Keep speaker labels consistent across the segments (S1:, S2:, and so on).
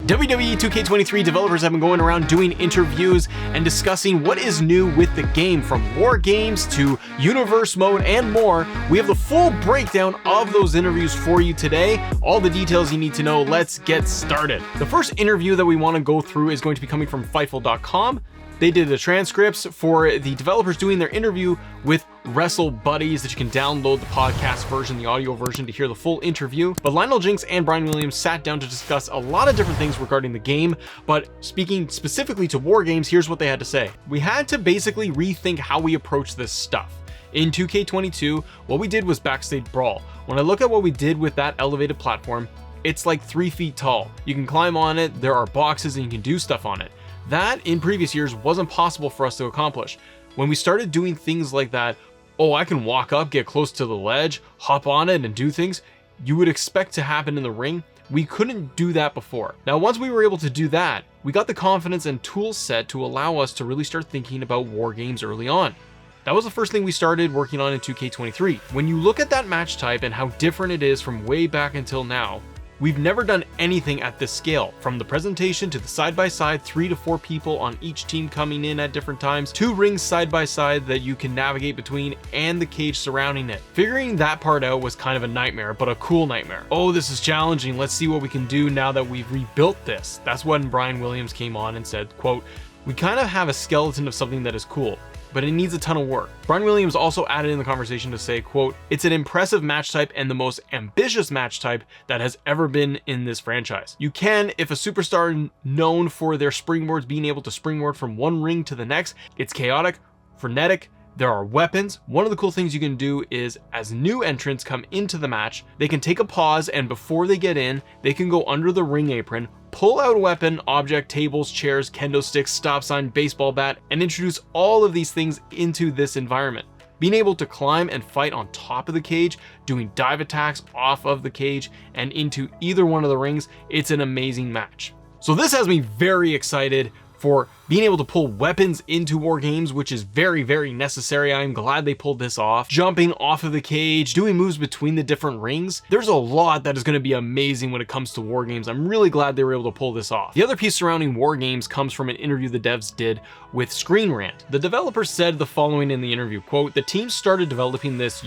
S1: WWE 2K23 developers have been going around doing interviews and discussing what is new with the game, from war games to universe mode and more. We have the full breakdown of those interviews for you today. All the details you need to know. Let's get started. The first interview that we want to go through is going to be coming from Fightful.com. They did the transcripts for the developers doing their interview with WrestleBuddies that you can download the podcast version, the audio version, to hear the full interview. But Lionel Jinx and Brian Williams sat down to discuss a lot of different things regarding the game, but speaking specifically to war games, here's what they had to say. We had to basically rethink how we approach this stuff. In 2K22, what we did was backstage brawl. When I look at what we did with that elevated platform, it's like 3 feet tall. You can climb on it, there are boxes, and you can do stuff on it. That, in previous years, wasn't possible for us to accomplish. When we started doing things like that, oh, I can walk up, get close to the ledge, hop on it, and do things you would expect to happen in the ring. We couldn't do that before. Now, once we were able to do that, we got the confidence and tool set to allow us to really start thinking about war games early on. That was the first thing we started working on in 2K23. When you look at that match type and how different it is from way back until now, we've never done anything at this scale, from the presentation to the side-by-side, 3 to 4 people on each team coming in at different times, 2 rings side-by-side that you can navigate between, and the cage surrounding it. Figuring that part out was kind of a nightmare, but a cool nightmare. Oh, this is challenging. Let's see what we can do now that we've rebuilt this. That's when Brian Williams came on and said, quote, "We kind of have a skeleton of something that is cool, but it needs a ton of work." Brian Williams also added in the conversation to say, quote, "It's an impressive match type and the most ambitious match type that has ever been in this franchise. You can, if a superstar known for their springboards being able to springboard from one ring to the next, it's chaotic, frenetic, there are weapons. One of the cool things you can do is, as new entrants come into the match, they can take a pause, and before they get in, they can go under the ring apron, pull out a weapon, object, tables, chairs, kendo sticks, stop sign, baseball bat, and introduce all of these things into this environment. Being able to climb and fight on top of the cage, doing dive attacks off of the cage and into either one of the rings, it's an amazing match." So this has me very excited for being able to pull weapons into war games, which is very, very necessary. I'm glad they pulled this off. Jumping off of the cage, doing moves between the different rings. There's a lot that is going to be amazing when it comes to war games. I'm really glad they were able to pull this off. The other piece surrounding war games comes from an interview the devs did with Screen Rant. The developer said the following in the interview, quote, "The team started developing this,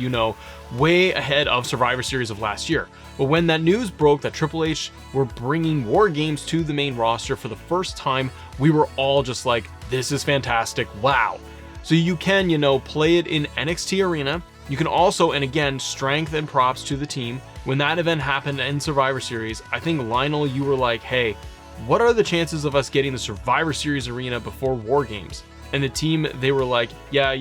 S1: way ahead of Survivor Series of last year. But when that news broke that Triple H were bringing war games to the main roster for the first time, we were all just like, this is fantastic, wow." So you can, play it in NXT Arena. You can also, and again, strength and props to the team. When that event happened in Survivor Series, I think Lionel, you were like, hey, what are the chances of us getting the Survivor Series arena before war games? And the team, they were like, yeah,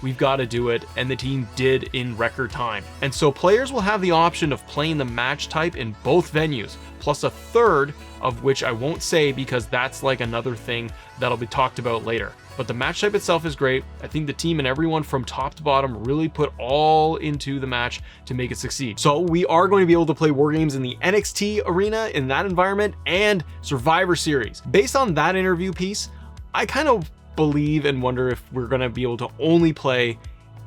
S1: we've got to do it. And the team did in record time. And so players will have the option of playing the match type in both venues, plus a third of which I won't say because that's like another thing that'll be talked about later. But the match type itself is great. I think the team and everyone from top to bottom really put all into the match to make it succeed. So we are going to be able to play war games in the NXT arena, in that environment, and Survivor Series. Based on that interview piece, I kind of believe and wonder if we're going to be able to only play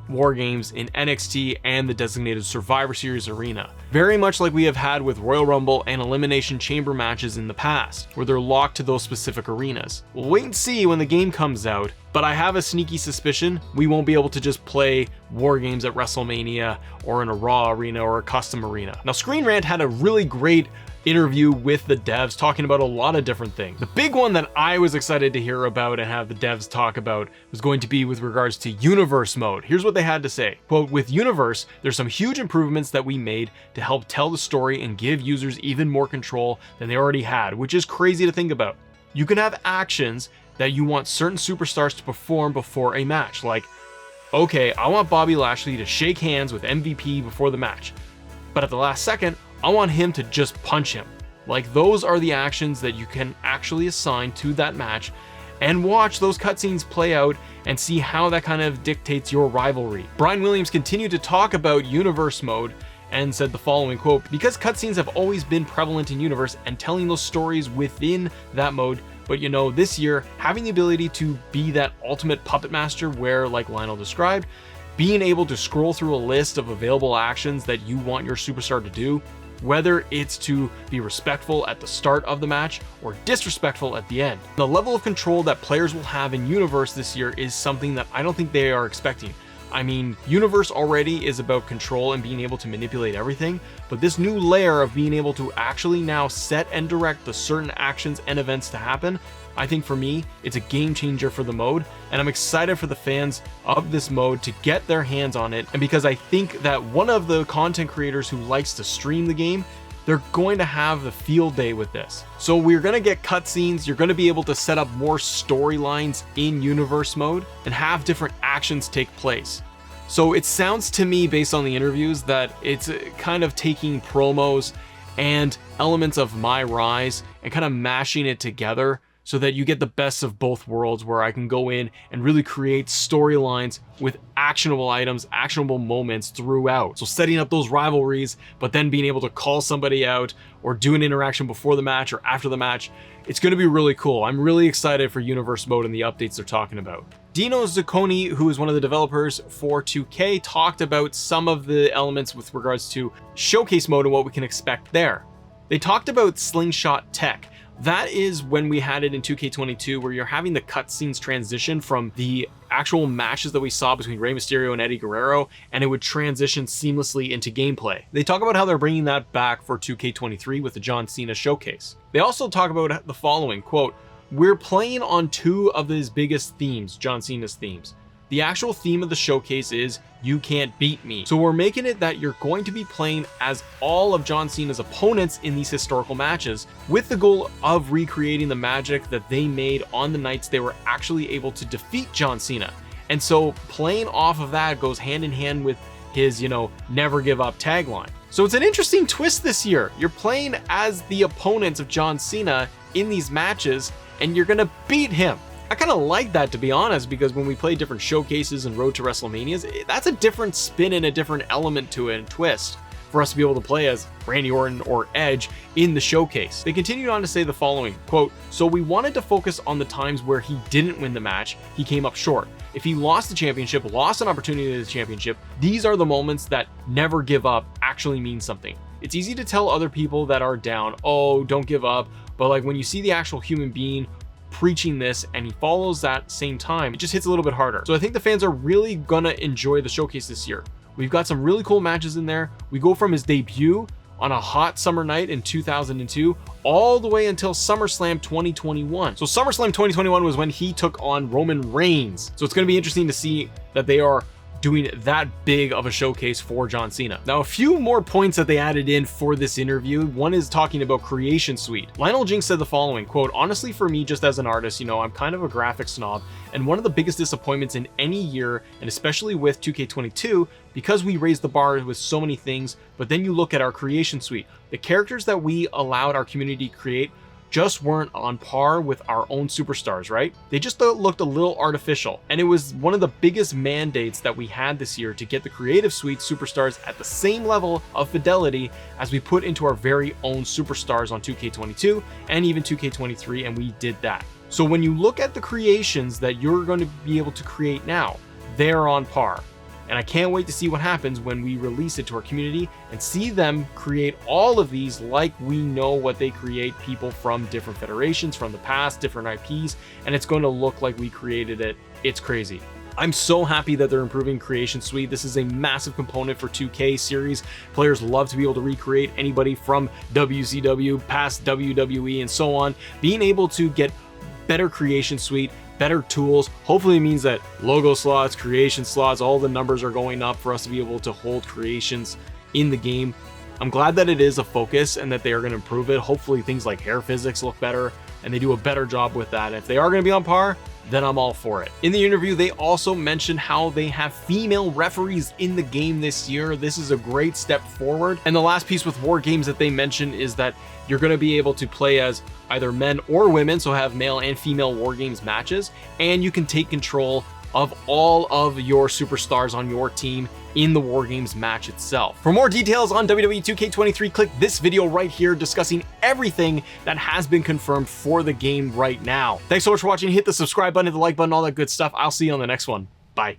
S1: war games in NXT and the designated Survivor Series arena. Very much like we have had with Royal Rumble and Elimination Chamber matches in the past, where they're locked to those specific arenas. We'll wait and see when the game comes out, but I have a sneaky suspicion we won't be able to just play war games at WrestleMania or in a Raw arena or a custom arena. Now, Screen Rant had a really great interview with the devs talking about a lot of different things. The big one that I was excited to hear about and have the devs talk about was going to be with regards to universe mode. Here's what they had to say. Quote, "With universe, there's some huge improvements that we made to help tell the story and give users even more control than they already had, which is crazy to think about. You can have actions that you want certain superstars to perform before a match. Like, okay, I want Bobby Lashley to shake hands with MVP before the match, but at the last second, I want him to just punch him. Like, those are the actions that you can actually assign to that match, and watch those cutscenes play out and see how that kind of dictates your rivalry." Brian Williams continued to talk about universe mode and said the following, quote, "Because cutscenes have always been prevalent in universe and telling those stories within that mode, but this year, having the ability to be that ultimate puppet master where, like Lionel described, being able to scroll through a list of available actions that you want your superstar to do, whether it's to be respectful at the start of the match or disrespectful at the end. The level of control that players will have in Universe this year is something that I don't think they are expecting. I mean, Universe already is about control and being able to manipulate everything, but this new layer of being able to actually now set and direct the certain actions and events to happen, I think for me, it's a game changer for the mode, and I'm excited for the fans of this mode to get their hands on it, and because I think that one of the content creators who likes to stream the game, they're going to have the field day with this. So we're going to get cutscenes, you're going to be able to set up more storylines in Universe mode and have different actions take place. So it sounds to me, based on the interviews, that it's kind of taking promos and elements of My Rise and kind of mashing it together so that you get the best of both worlds, where I can go in and really create storylines with actionable items, actionable moments throughout. So setting up those rivalries, but then being able to call somebody out or do an interaction before the match or after the match. It's going to be really cool. I'm really excited for Universe mode and the updates they're talking about. Dino Zucconi, who is one of the developers for 2K, talked about some of the elements with regards to showcase mode and what we can expect there. They talked about slingshot tech. That is when we had it in 2K22, where you're having the cutscenes transition from the actual matches that we saw between Rey Mysterio and Eddie Guerrero, and it would transition seamlessly into gameplay. They talk about how they're bringing that back for 2K23 with the John Cena showcase. They also talk about the following, quote, "We're playing on two of his biggest themes, John Cena's themes. The actual theme of the showcase is You Can't Beat Me. So we're making it that you're going to be playing as all of John Cena's opponents in these historical matches, with the goal of recreating the magic that they made on the nights they were actually able to defeat John Cena." And so playing off of that goes hand in hand with his, never give up tagline. So it's an interesting twist this year. You're playing as the opponents of John Cena in these matches, and you're gonna beat him. I kind of like that, to be honest, because when we play different showcases and Road to WrestleManias, that's a different spin and a different element to it and twist for us to be able to play as Randy Orton or Edge in the showcase. They continued on to say the following, quote, "So we wanted to focus on the times where he didn't win the match, he came up short. If he lost the championship, lost an opportunity to the championship, these are the moments that never give up actually mean something. It's easy to tell other people that are down, oh, don't give up, but like when you see the actual human being preaching this and he follows that same time, it just hits a little bit harder." So I think the fans are really gonna enjoy the showcase this year. We've got some really cool matches in there. We go from his debut on a hot summer night in 2002 all the way until SummerSlam 2021. So SummerSlam 2021 was when he took on Roman Reigns. So it's going to be interesting to see that they are doing that big of a showcase for John Cena. Now, a few more points that they added in for this interview. One is talking about Creation Suite. Lionel Jinx said the following, quote, "Honestly, for me, just as an artist, I'm kind of a graphic snob, and one of the biggest disappointments in any year, and especially with 2K22, because we raised the bar with so many things, but then you look at our Creation Suite. The characters that we allowed our community to create just weren't on par with our own superstars, right? They just looked a little artificial, and it was one of the biggest mandates that we had this year to get the Creative Suite superstars at the same level of fidelity as we put into our very own superstars on 2K22 and even 2K23, and we did that. So when you look at the creations that you're going to be able to create now, they're on par. And I can't wait to see what happens when we release it to our community and see them create all of these like we know what they create, people from different federations from the past, different IPs, and it's going to look like we created it. It's crazy. I'm so happy that they're improving Creation Suite. This is a massive component for 2K series. Players love to be able to recreate anybody from WCW, past WWE, and so on. Being able to get better Creation Suite, better tools, hopefully it means that logo slots, creation slots, all the numbers are going up for us to be able to hold creations in the game. I'm glad that it is a focus and that they are going to improve it. Hopefully things like hair physics look better and they do a better job with that. And if they are going to be on par, then I'm all for it. In the interview, they also mentioned how they have female referees in the game this year. This is a great step forward. And the last piece with War Games that they mentioned is that you're going to be able to play as either men or women, so have male and female War Games matches, and you can take control of all of your superstars on your team in the War Games match itself. For more details on WWE 2K23, click this video right here discussing everything that has been confirmed for the game right now. Thanks so much for watching. Hit the subscribe button, hit the like button, all that good stuff. I'll see you on the next one. Bye.